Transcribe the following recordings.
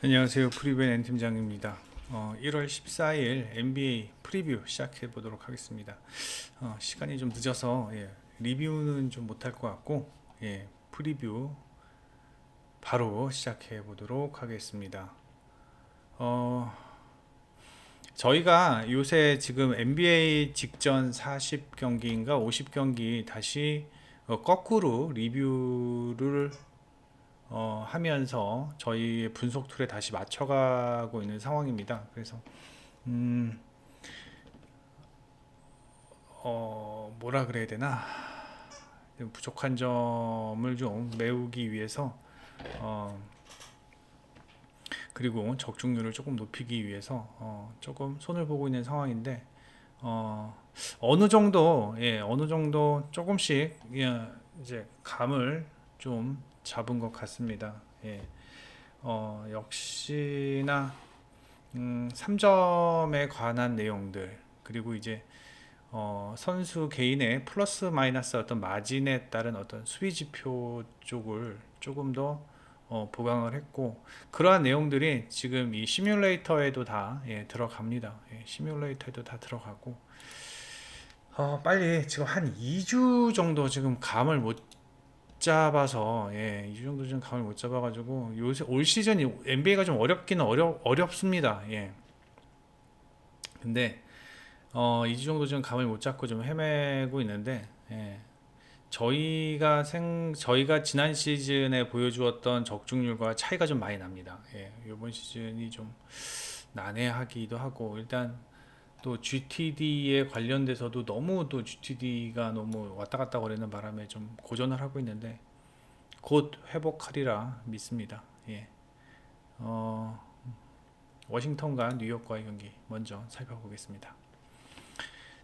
안녕하세요. 프리뷰의 N팀장입니다. 1월 14일 NBA 프리뷰 시작해 보도록 하겠습니다. 시간이 좀 늦어서 리뷰는 좀 못할 것 같고 프리뷰 바로 시작해 보도록 하겠습니다. 어, 저희가 요새 지금 NBA 직전 40경기인가 50경기 다시 거꾸로 리뷰를 하면서 저희의 분석 툴에 다시 맞춰가고 있는 상황입니다. 그래서 음, 뭐라 그래야 되나, 좀 부족한 점을 좀 메우기 위해서 그리고 적중률을 조금 높이기 위해서 조금 손을 보고 있는 상황인데 어느 정도 조금씩 이제 감을 좀 잡은 것 같습니다. 역시나 3점에 관한 내용들, 그리고 이제 선수 개인의 플러스 마이너스 어떤 마진에 따른 어떤 수비 지표 쪽을 조금 더 보강을 했고, 그러한 내용들이 지금 이 시뮬레이터에도 다 들어갑니다. 시뮬레이터에도 다 들어가고 빨리 지금 한 2주 정도 지금 감을 못 잡아서 2주 정도 지금 감을 못 잡아가지고 요새 올 시즌이 NBA가 좀 어렵기는 어렵습니다. 근데 2주 정도 지금 감을 못 잡고 좀 헤매고 있는데, 저희가 지난 시즌에 보여주었던 적중률과 차이가 좀 많이 납니다. 이번 시즌이 좀 난해하기도 하고, 일단 또 GTD에 관련돼서도 너무 또 GTD가 너무 왔다 갔다 거리는 바람에 좀 고전을 하고 있는데 곧 회복하리라 믿습니다. 어, 워싱턴과 뉴욕과의 경기 먼저 살펴보겠습니다.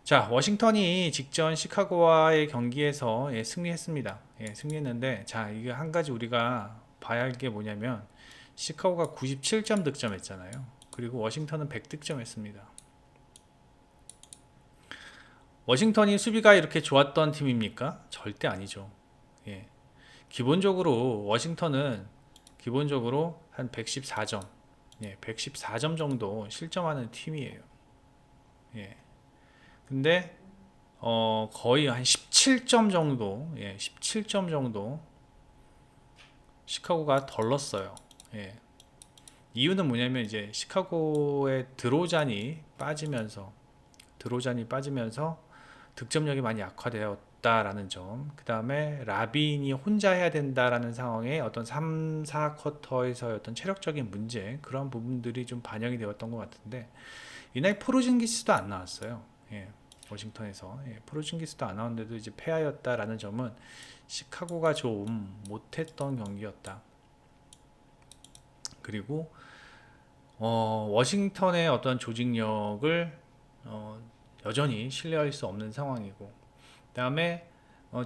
자, 워싱턴이 직전 시카고와의 경기에서 승리했습니다. 승리했는데, 자, 이게 한 가지 우리가 봐야 할 게 뭐냐면, 시카고가 97점 득점했잖아요. 그리고 워싱턴은 100득점했습니다. 워싱턴이 수비가 이렇게 좋았던 팀입니까? 절대 아니죠. 예. 기본적으로 워싱턴은 기본적으로 한 114점, 114점 정도 실점하는 팀이에요. 예. 근데 거의 한 17점 정도, 17점 정도 시카고가 덜 넣었어요. 이유는 뭐냐면 이제 시카고의 드로잔이 빠지면서 득점력이 많이 약화되었다라는 점, 그 다음에 라빈이 혼자 해야 된다라는 상황에 어떤 3, 4쿼터에서의 어떤 체력적인 문제, 그런 부분들이 좀 반영이 되었던 것 같은데, 이날 포르징기스도 안 나왔어요. 워싱턴에서 포르징기스도 안 나왔는데도 이제 패하였다라는 점은 시카고가 좀 못했던 경기였다. 그리고 워싱턴의 어떤 조직력을 여전히 신뢰할 수 없는 상황이고, 그 다음에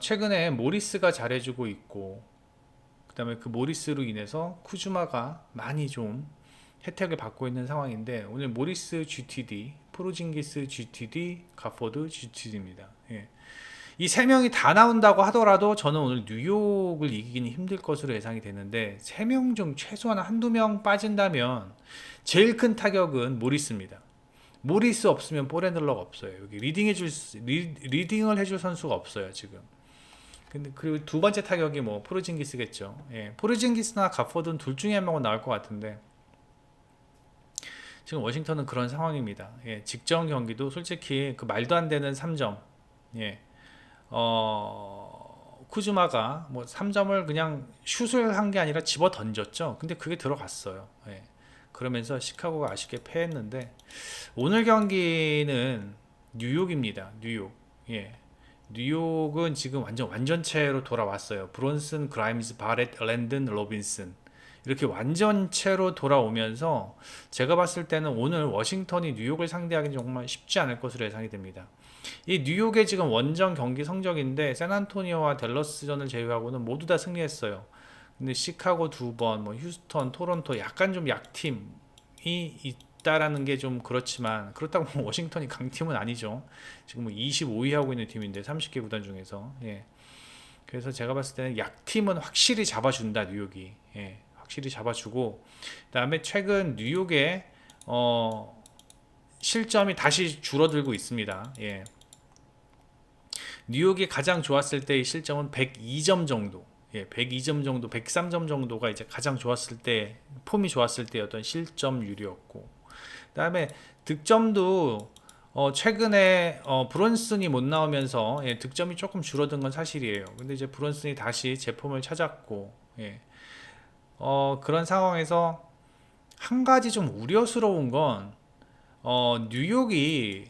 최근에 모리스가 잘해주고 있고, 그 다음에 그 모리스로 인해서 쿠즈마가 많이 좀 혜택을 받고 있는 상황인데, 오늘 모리스 GTD, 포르징기스 GTD, 가포드 GTD입니다. 이 세 명이 다 나온다고 하더라도 저는 오늘 뉴욕을 이기기는 힘들 것으로 예상이 되는데, 세 명 중 최소한 한두 명 빠진다면 제일 큰 타격은 모리스입니다. 모리스 없으면 볼핸들러가 없어요. 여기 리딩을 해줄 선수가 없어요 지금. 근데 그리고 두 번째 타격이 뭐 포르징기스겠죠. 포르징기스나 가포드는 둘 중에 한 명은 나올 것 같은데, 지금 워싱턴은 그런 상황입니다. 직전 경기도 솔직히 그 말도 안 되는 3점. 쿠즈마가 뭐 3점을 그냥 슛을 한 게 아니라 집어 던졌죠. 근데 그게 들어갔어요. 그러면서 시카고가 아쉽게 패했는데, 오늘 경기는 뉴욕입니다. 뉴욕. 뉴욕은 지금 완전체로 돌아왔어요. 브론슨, 그라임즈, 바렛, 랜든, 로빈슨. 이렇게 완전체로 돌아오면서 제가 봤을 때는 오늘 워싱턴이 뉴욕을 상대하기는 정말 쉽지 않을 것으로 예상이 됩니다. 이 뉴욕의 지금 원정 경기 성적인데, 샌안토니오와 댈러스전을 제외하고는 모두 다 승리했어요. 근데 시카고 두 번, 뭐 휴스턴, 토론토 약간 좀 약팀이 있다라는 게 좀 그렇지만, 그렇다고 뭐 워싱턴이 강팀은 아니죠. 지금 뭐 25위 하고 있는 팀인데 30개 구단 중에서. 그래서 제가 봤을 때는 약팀은 확실히 잡아준다 뉴욕이. 확실히 잡아주고, 그다음에 최근 뉴욕의 실점이 다시 줄어들고 있습니다. 예. 뉴욕이 가장 좋았을 때의 실점은 102점 정도. 예, 102점 정도, 103점 정도가 이제 가장 좋았을 때, 폼이 좋았을 때 어떤 실점률이었고, 그다음에 득점도 최근에 브론슨이 못 나오면서 예, 득점이 조금 줄어든 건 사실이에요. 근데 이제 브론슨이 다시 제폼을 찾았고, 예, 그런 상황에서 한 가지 좀 우려스러운 건 뉴욕이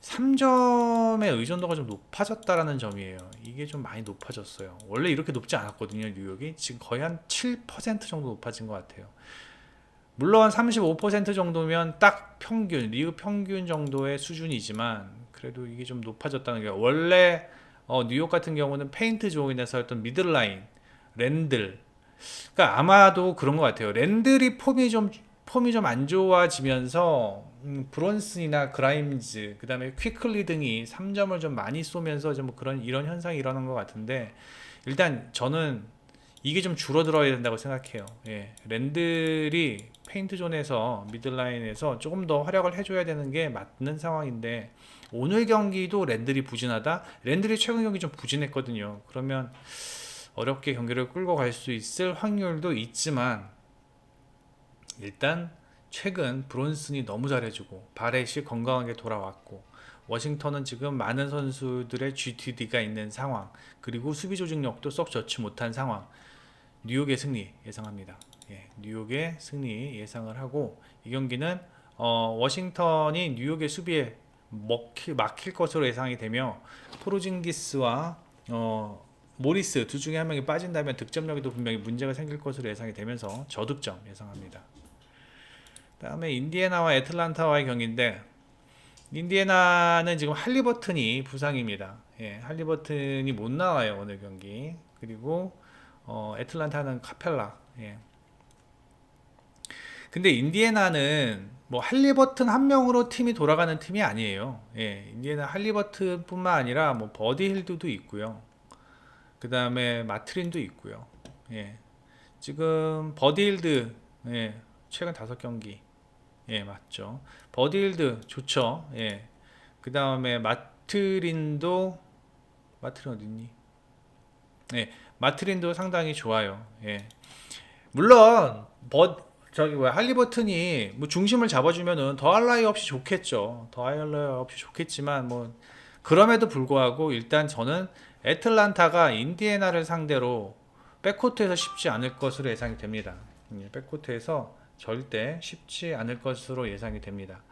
3점의 의존도가 좀 높아졌다라는 점이에요. 이게 좀 많이 높아졌어요. 원래 이렇게 높지 않았거든요, 뉴욕이. 지금 거의 한 7% 정도 높아진 것 같아요. 물론 35% 정도면 딱 평균, 리그 평균 정도의 수준이지만 그래도 이게 좀 높아졌다는 게, 원래 뉴욕 같은 경우는 페인트 존에서 어떤 미들라인, 랜들, 그러니까 아마도 그런 것 같아요. 랜들이 폼이 좀 안 좋아지면서 브론슨이나 그라임즈, 그다음에 퀴클리 등이 3점을 좀 많이 쏘면서 좀 그런 이런 현상이 일어난 것 같은데, 일단 저는 이게 좀 줄어들어야 된다고 생각해요. 예, 랜들이 페인트 존에서 미들라인에서 조금 더 활약을 해줘야 되는 게 맞는 상황인데, 오늘 경기도 랜들이 부진하다. 랜들이 최근 경기 좀 부진했거든요. 그러면 어렵게 경기를 끌고 갈 수 있을 확률도 있지만, 일단 최근 브론슨이 너무 잘해주고 바렛이 건강하게 돌아왔고, 워싱턴은 지금 많은 선수들의 GTD가 있는 상황, 그리고 수비 조직력도 썩 좋지 못한 상황. 뉴욕의 승리 예상합니다. 예, 뉴욕의 승리 예상을 하고, 이 경기는 워싱턴이 뉴욕의 수비에 막힐 것으로 예상이 되며, 포르징기스와 모리스 둘 중에 한 명이 빠진다면 득점력에도 분명히 문제가 생길 것으로 예상이 되면서 저득점 예상합니다. 다음에 인디애나와 애틀란타와의 경기인데, 인디애나는 지금 할리버튼이 부상입니다. 예, 할리버튼이 못 나와요, 오늘 경기. 그리고 애틀란타는 카펠라. 예. 근데 인디애나는 뭐 할리버튼 한 명으로 팀이 돌아가는 팀이 아니에요. 예, 인디애나 할리버튼뿐만 아니라 뭐 버디 힐드도 있고요. 그 다음에 마트린도 있고요. 예, 지금 버디 힐드, 예, 최근 5경기, 예, 맞죠. 버디 힐드 좋죠. 예, 그 다음에 마트린 어딨니? 예, 마트린도 상당히 좋아요. 예. 물론 저기 뭐야, 할리버튼이 뭐 중심을 잡아주면은 더할 나위 없이 좋겠죠. 더할 나위 없이 좋겠지만, 뭐 그럼에도 불구하고 일단 저는 애틀란타가 인디애나를 상대로 백코트에서 쉽지 않을 것으로 예상이 됩니다. 백코트에서 절대 쉽지 않을 것으로 예상이 됩니다.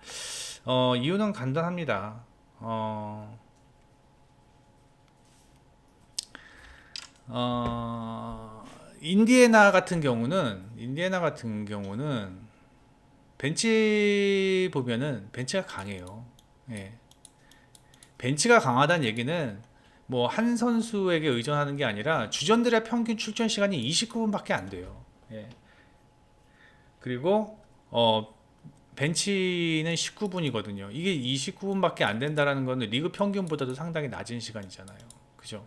이유는 간단합니다. 인디애나 같은 경우는 벤치 보면은 벤치가 강해요. 예. 벤치가 강하다는 얘기는 뭐 한 선수에게 의존하는 게 아니라 주전들의 평균 출전 시간이 29분밖에 안 돼요. 예. 그리고 벤치는 19분이거든요. 이게 29분밖에 안 된다라는 거는 리그 평균보다도 상당히 낮은 시간이잖아요. 그죠?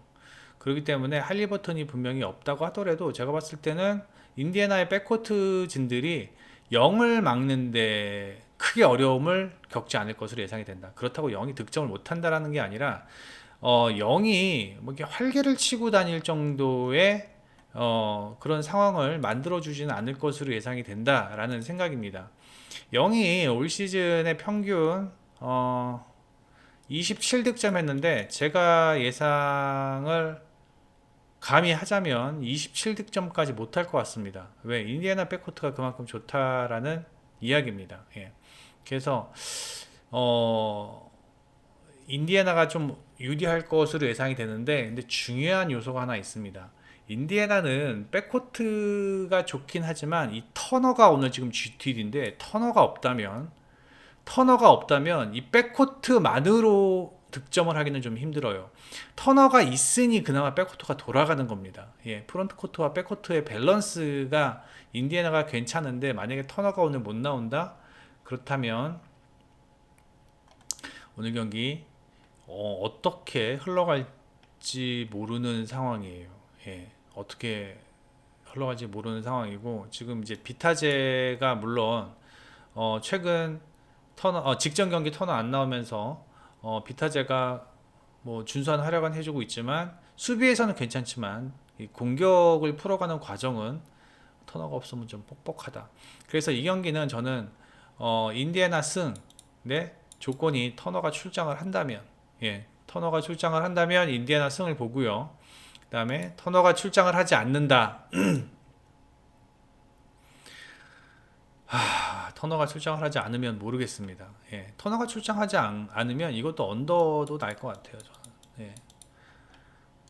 그렇기 때문에 할리버튼이 분명히 없다고 하더라도 제가 봤을 때는 인디애나의 백코트 진들이 0을 막는데 크게 어려움을 겪지 않을 것으로 예상이 된다. 그렇다고 0이 득점을 못한다라는 게 아니라 0이 뭐 이렇게 활개를 치고 다닐 정도의 그런 상황을 만들어주지는 않을 것으로 예상이 된다라는 생각입니다. 0이 올 시즌의 평균 27득점 했는데, 제가 예상을 감히 하자면 27득점까지 못할 것 같습니다. 왜? 인디애나 백코트가 그만큼 좋다라는 이야기입니다. 예. 그래서 인디애나가 좀 유리할 것으로 예상이 되는데, 근데 중요한 요소가 하나 있습니다. 인디애나는 백코트가 좋긴 하지만 이 터너가 오늘 지금 GTD인데, 터너가 없다면 이 백코트만으로 득점을 하기는 좀 힘들어요. 터너가 있으니 그나마 백코트가 돌아가는 겁니다. 예, 프론트코트와 백코트의 밸런스가 인디애나가 괜찮은데, 만약에 터너가 오늘 못 나온다? 그렇다면 오늘 경기 어떻게 흘러갈지 모르는 상황이에요. 예, 어떻게 흘러갈지 모르는 상황이고, 지금 이제 비타제가 물론 최근 직전 경기 터너 안 나오면서 비타제가 뭐 준수한 활약은 해주고 있지만 수비에서는 괜찮지만 이 공격을 풀어가는 과정은 터너가 없으면 좀 뻑뻑하다. 그래서 이 경기는 저는 인디애나 승, 네, 조건이 터너가 출장을 한다면, 예, 터너가 출장을 한다면 인디애나 승을 보고요. 그 다음에 터너가 출장을 하지 않는다. 터너가 출장을 하지 않으면 모르겠습니다. 예, 터너가 출장하지 않으면 이것도 언더도 날 것 같아요. 저는. 예.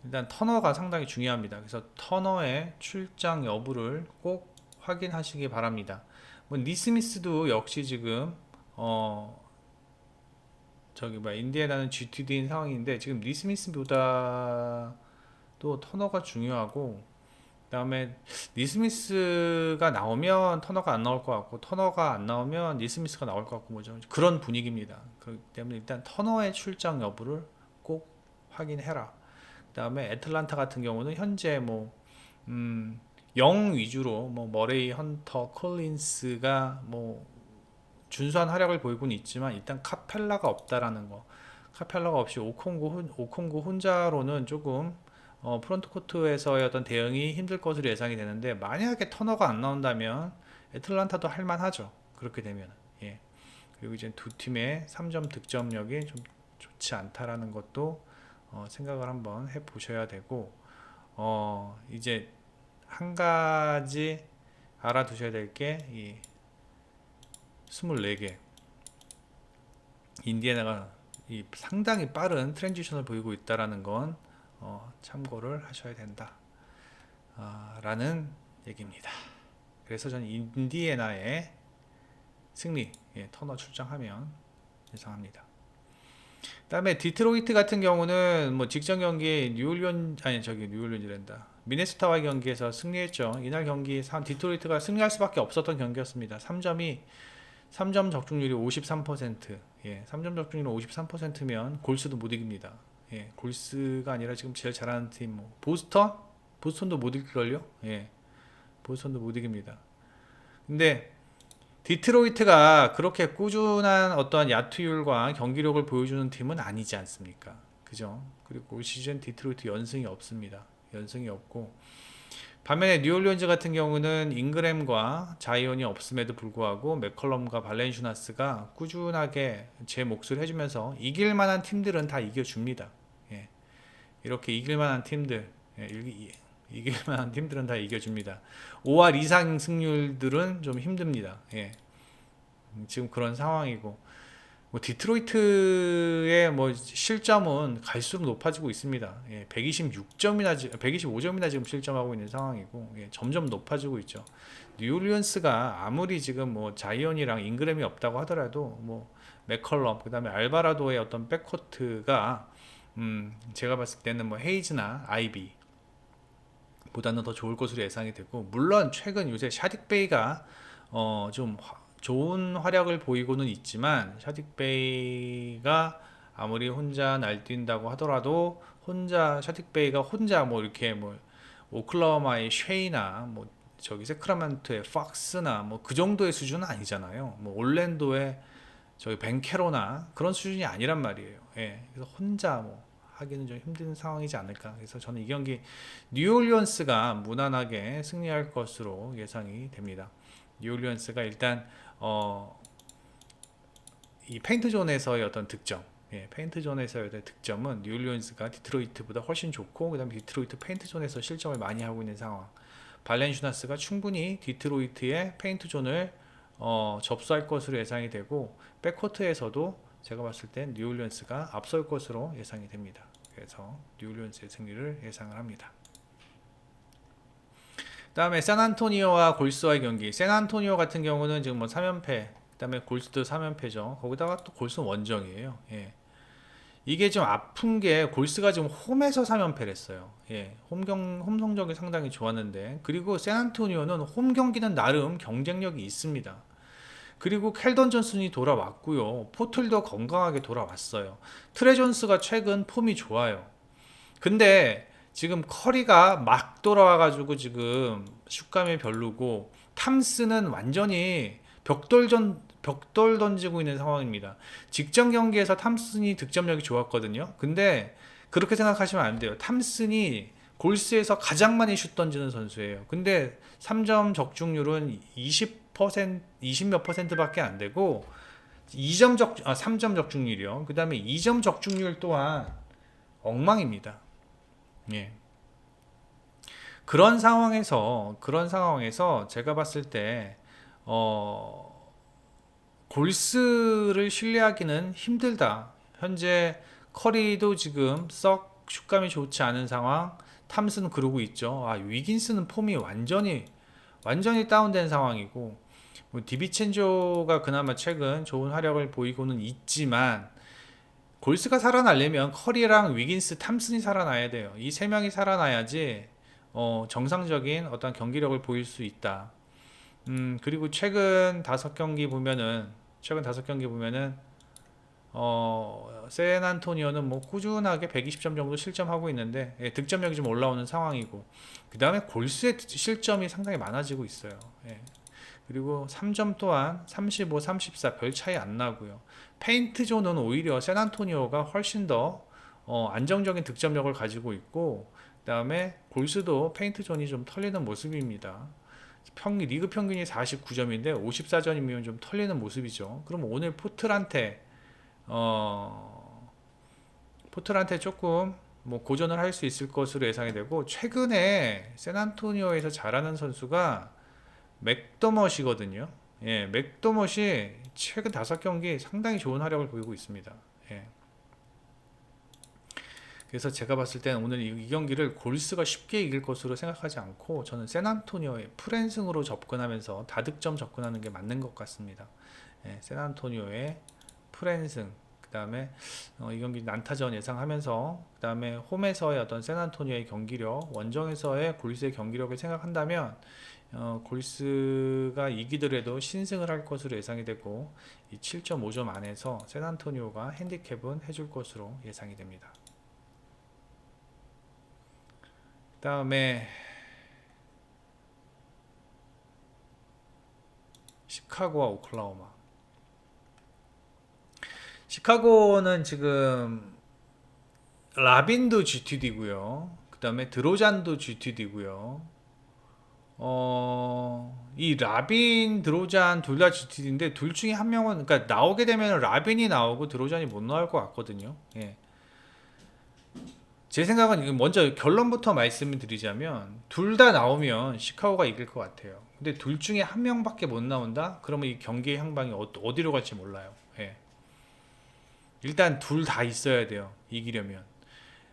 일단 터너가 상당히 중요합니다. 그래서 터너의 출장 여부를 꼭 확인하시기 바랍니다. 뭐 니스미스도 역시 지금 저기 뭐 인디애나는 GTD인 상황인데 지금 니스미스보다 또 터너가 중요하고, 그다음에 니스미스가 나오면 터너가 안 나올 것 같고 터너가 안 나오면 니스미스가 나올 것 같고 뭐죠, 그런 분위기입니다. 그렇기 때문에 일단 터너의 출장 여부를 꼭 확인해라. 그다음에 애틀란타 같은 경우는 현재 뭐 0 위주로 뭐 머레이, 헌터, 콜린스가 뭐 준수한 활약을 보이고는 있지만 일단 카펠라가 없다라는 거. 카펠라가 없이 오콩구 혼자로는 조금 프론트 코트에서의 어떤 대응이 힘들 것으로 예상이 되는데, 만약에 터너가 안 나온다면 애틀란타도 할만하죠. 그렇게 되면. 예. 그리고 이제 두 팀의 3점 득점력이 좀 좋지 않다라는 것도 생각을 한번 해 보셔야 되고, 이제 한 가지 알아두셔야 될 게 이 24개 인디애나가 이 상당히 빠른 트랜지션을 보이고 있다라는 건 참고를 하셔야 된다 라는 얘기입니다. 그래서 저는 인디애나의 승리, 예, 터너 출장하면 예상합니다. 그다음에 디트로이트 같은 경우는 뭐 직전 경기 뉴올리언즈랜다 미네소타와의 경기에서 승리했죠. 이날 경기 디트로이트가 승리할 수밖에 없었던 경기였습니다. 3점 적중률이 53%. 예, 3점 적중률이 53%면 골스도 못 이깁니다. 예, 골스가 아니라 지금 제일 잘하는 팀 뭐 보스턴도 못 이길걸요? 예. 보스턴도 못 이깁니다. 근데 디트로이트가 그렇게 꾸준한 어떠한 야투율과 경기력을 보여주는 팀은 아니지 않습니까? 그죠? 그리고 올 시즌 디트로이트 연승이 없습니다. 연승이 없고, 반면에 뉴올리언즈 같은 경우는 잉그램과 자이온이 없음에도 불구하고 맥컬럼과 발렌슈나스가 꾸준하게 제 몫을 해주면서 이길 만한 팀들은 다 이겨줍니다. 예. 이렇게 이길 만한 팀들, 이길 만한 팀들은 다 이겨줍니다. 5할 이상 승률들은 좀 힘듭니다. 예. 지금 그런 상황이고, 뭐 디트로이트의 뭐 실점은 갈수록 높아지고 있습니다. 예, 125점이나 지금 실점하고 있는 상황이고, 예, 점점 높아지고 있죠. 뉴올리언스가 아무리 지금 뭐 자이언이랑 잉그램이 없다고 하더라도 뭐 맥컬럼, 그다음에 알바라도의 어떤 백코트가 제가 봤을 때는 뭐 헤이즈나 아이비 보다는 더 좋을 것으로 예상이 되고, 물론 최근 요새 샤딕 베이가 좀 좋은 활약을 보이고는 있지만, 샤딕 베이가 아무리 혼자 날뛴다고 하더라도 샤딕 베이가 혼자 뭐 이렇게 뭐 오클라호마의 쉐이나 뭐 저기 세크라멘토의 팍스나 뭐 그 정도의 수준은 아니잖아요. 뭐 올랜도의 저기 벤케로나 그런 수준이 아니란 말이에요. 예. 그래서 혼자 뭐 하기는 좀 힘든 상황이지 않을까. 그래서 저는 이 경기 뉴올리언스가 무난하게 승리할 것으로 예상이 됩니다. 뉴올리언스가 일단 이 페인트존에서의 어떤 득점, 예, 페인트존에서의 득점은 뉴올리언스가 디트로이트보다 훨씬 좋고, 그 다음에 디트로이트 페인트존에서 실점을 많이 하고 있는 상황. 발렌슈나스가 충분히 디트로이트의 페인트존을 접수할 것으로 예상이 되고, 백코트에서도 제가 봤을 땐 뉴올리언스가 앞설 것으로 예상이 됩니다. 그래서 뉴올리언스의 승리를 예상을 합니다. 다음에 샌안토니오와 골스와의 경기. 샌안토니오 같은 경우는 지금 뭐 3연패, 그 다음에 골스도 3연패죠. 거기다가 또 골스는 원정이에요. 예. 이게 좀 아픈 게 골스가 지금 홈에서 3연패를 했어요. 예. 홈 성적이 상당히 좋았는데, 그리고 샌안토니오는 홈 경기는 나름 경쟁력이 있습니다. 그리고 켈던 존슨이 돌아왔고요. 포틀도 건강하게 돌아왔어요. 트레 존스가 최근 폼이 좋아요. 근데 지금 커리가 막 돌아와가지고 지금 슛감이 별로고 탐스는 완전히 벽돌 던지고 있는 상황입니다. 직전 경기에서 탐슨이 득점력이 좋았거든요. 근데 그렇게 생각하시면 안 돼요. 탐슨이 골스에서 가장 많이 슛 던지는 선수예요. 근데 3점 적중률은 20 몇 퍼센트밖에 안 되고 3점 적중률이요. 그 다음에 2점 적중률 또한 엉망입니다. 예. 그런 상황에서 제가 봤을 때 골스를 신뢰하기는 힘들다. 현재 커리도 지금 썩 슛감이 좋지 않은 상황, 탐슨 그러고 있죠. 위긴스는 폼이 완전히 다운된 상황이고, 뭐 디비첸조가 그나마 최근 좋은 활약을 보이고는 있지만 골스가 살아나려면 커리랑 위긴스, 탐슨이 살아나야 돼요. 이 세 명이 살아나야지 정상적인 어떤 경기력을 보일 수 있다. 그리고 최근 다섯 경기 보면은 샌안토니오는 뭐 꾸준하게 120점 정도 실점하고 있는데 득점력이 좀 올라오는 상황이고, 그 다음에 골스의 실점이 상당히 많아지고 있어요. 그리고 3점 또한 35, 34 별 차이 안 나고요. 페인트 존은 오히려 샌안토니오가 훨씬 더 안정적인 득점력을 가지고 있고, 그 다음에 골스도 페인트 존이 좀 털리는 모습입니다. 리그 평균이 49점인데 54점이면 좀 털리는 모습이죠. 그럼 오늘 포틀한테 조금 뭐 고전을 할 수 있을 것으로 예상이 되고, 최근에 샌안토니오에서 잘하는 선수가 맥더머시거든요. 맥더머시 최근 5경기 상당히 좋은 활약을 보이고 있습니다. 그래서 제가 봤을 때는 오늘 이 경기를 골스가 쉽게 이길 것으로 생각하지 않고, 저는 샌안토니오의 프랜승으로 접근하면서 다득점 접근하는 게 맞는 것 같습니다. 샌안토니오의 프랜승, 그 다음에 이 경기 난타전 예상하면서, 그 다음에 홈에서의 어떤 샌안토니오의 경기력, 원정에서의 골스의 경기력을 생각한다면 골스가 이기더라도 신승을 할 것으로 예상이 되고, 이 7.5점 안에서 샌안토니오가 핸디캡은 해줄 것으로 예상이 됩니다. 그 다음에 시카고와 오클라호마. 시카고는 지금 라빈도 GTD고요. 그 다음에 드로잔도 GTD고요. 이 라빈, 드로잔 둘 다 GTD인데 둘 중에 한 명은, 그러니까 나오게 되면 라빈이 나오고 드로잔이 못 나올 것 같거든요. 제 생각은 먼저 결론부터 말씀을 드리자면 둘 다 나오면 시카고가 이길 것 같아요. 근데 둘 중에 한 명밖에 못 나온다? 그러면 이 경기의 향방이 어디로 갈지 몰라요. 일단 둘 다 있어야 돼요. 이기려면.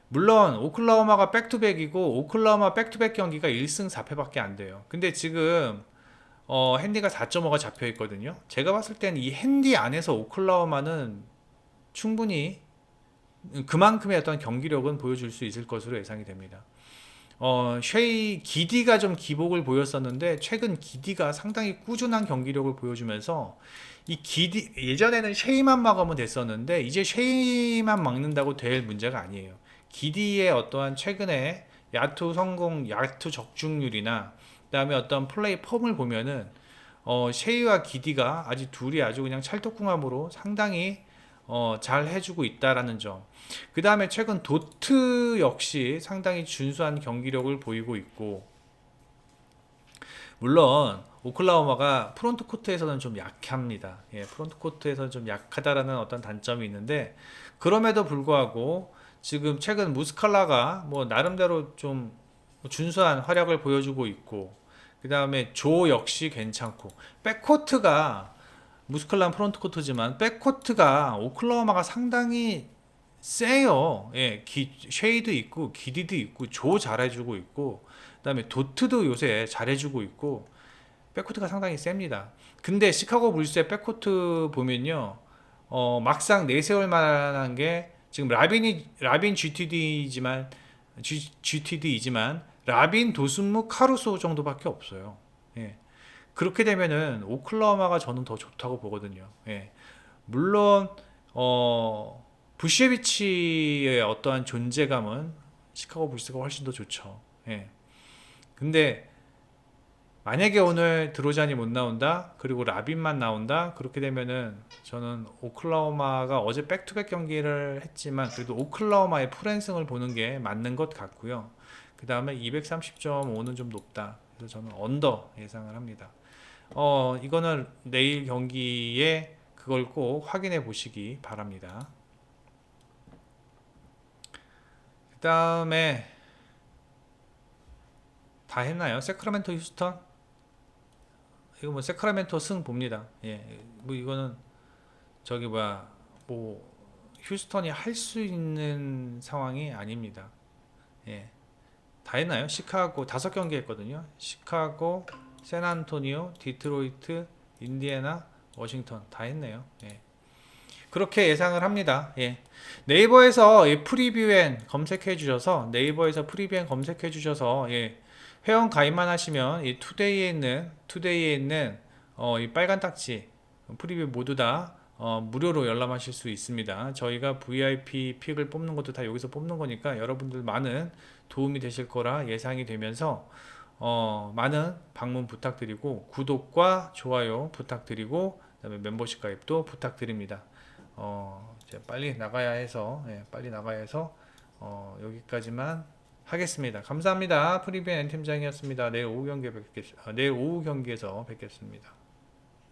물론 오클라호마가 백투백이고 오클라호마 백투백 경기가 1승 4패밖에 안 돼요. 근데 지금 핸디가 4.5가 잡혀 있거든요. 제가 봤을 때는 이 핸디 안에서 오클라호마는 충분히 그만큼의 어떤 경기력은 보여줄 수 있을 것으로 예상이 됩니다. 기디가 좀 기복을 보였었는데 최근 기디가 상당히 꾸준한 경기력을 보여주면서, 이 기디 예전에는 쉐이만 막으면 됐었는데 이제 쉐이만 막는다고 될 문제가 아니에요. 기디의 어떠한 최근에 야투 성공, 야투 적중률이나 그다음에 어떤 플레이 폼을 보면은 쉐이와 기디가 둘이 아주 그냥 찰떡궁합으로 상당히 잘 해주고 있다라는 점. 그 다음에 최근 도트 역시 상당히 준수한 경기력을 보이고 있고, 물론 오클라호마가 프론트 코트에서는 좀 약합니다. 프론트 코트에서는 좀 약하다라는 어떤 단점이 있는데, 그럼에도 불구하고 지금 최근 무스칼라가 뭐 나름대로 좀 준수한 활약을 보여주고 있고, 그 다음에 조 역시 괜찮고, 백코트가 무스칼라는 프론트 코트지만 백코트가 오클라호마가 상당히 세요. 쉐이도 있고 기디도 있고 조 잘해주고 있고, 그다음에 도트도 요새 잘해주고 있고, 백코트가 상당히 셉니다. 근데 시카고 불스의 백코트 보면요, 막상 내세울 만한 게 지금 라빈 GTD이지만 라빈, 도순무, 카루소 정도밖에 없어요. 그렇게 되면은 오클라호마가 저는 더 좋다고 보거든요. 물론 부시에비치의 어떠한 존재감은 시카고 불스가 훨씬 더 좋죠. 예. 근데 만약에 오늘 드로잔이 못 나온다, 그리고 라빈만 나온다, 그렇게 되면은 저는 오클라호마가 어제 백투백 경기를 했지만 그래도 오클라호마의 풀앤승을 보는 게 맞는 것 같고요. 그 다음에 230.5는 좀 높다. 그래서 저는 언더 예상을 합니다. 이거는 내일 경기에 그걸 꼭 확인해 보시기 바랍니다. 그 다음에 다 했나요? 세크라멘토 휴스턴? 이거 뭐 세크라멘토 승 봅니다. 예, 뭐 이거는 저기 뭐야 뭐 휴스턴이 할 수 있는 상황이 아닙니다. 예, 다 했나요? 시카고 5경기 했거든요. 시카고, 샌안토니오, 디트로이트, 인디애나, 워싱턴 다 했네요. 예. 그렇게 예상을 합니다. 예. 네이버에서 이 프리뷰엔 검색해 주셔서 네이버에서 프리뷰엔 검색해 주셔서 예. 회원 가입만 하시면 이 투데이에 있는 이 빨간 딱지 프리뷰 모두 다 무료로 열람하실 수 있습니다. 저희가 VIP 픽을 뽑는 것도 다 여기서 뽑는 거니까 여러분들 많은 도움이 되실 거라 예상이 되면서 많은 방문 부탁드리고 구독과 좋아요 부탁드리고 그다음에 멤버십 가입도 부탁드립니다. 이제 빨리 나가야 해서 여기까지만 하겠습니다. 감사합니다. 프리뷰 N팀장이었습니다. 내일 오후 경기에서 뵙겠습니다.